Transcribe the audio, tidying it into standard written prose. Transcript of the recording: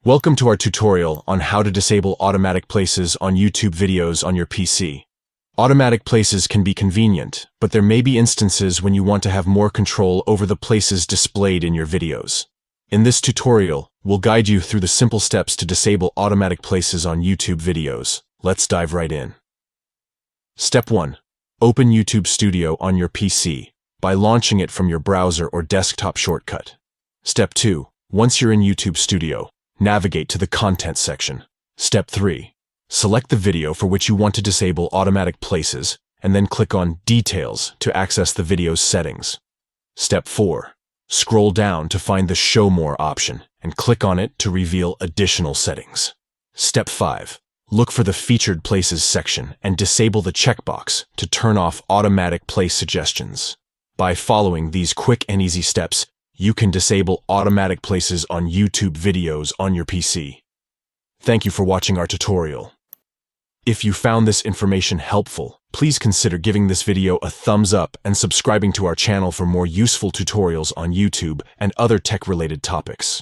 Welcome to our tutorial on how to disable automatic places on YouTube videos on your PC. Automatic places can be convenient, but there may be instances when you want to have more control over the places displayed in your videos. In this tutorial, we'll guide you through the simple steps to disable automatic places on YouTube videos. Let's dive right in. Step 1. Open YouTube Studio on your PC by launching it from your browser or desktop shortcut. Step 2. Once you're in YouTube Studio, navigate to the Content section. Step 3. Select the video for which you want to disable automatic places, and then click on Details to access the video's settings. Step 4. Scroll down to find the Show More option, and click on it to reveal additional settings. Step 5. Look for the Featured Places section and disable the checkbox to turn off automatic place suggestions. By following these quick and easy steps, you can disable automatic places on YouTube videos on your PC. Thank you for watching our tutorial. If you found this information helpful, please consider giving this video a thumbs up and subscribing to our channel for more useful tutorials on YouTube and other tech-related topics.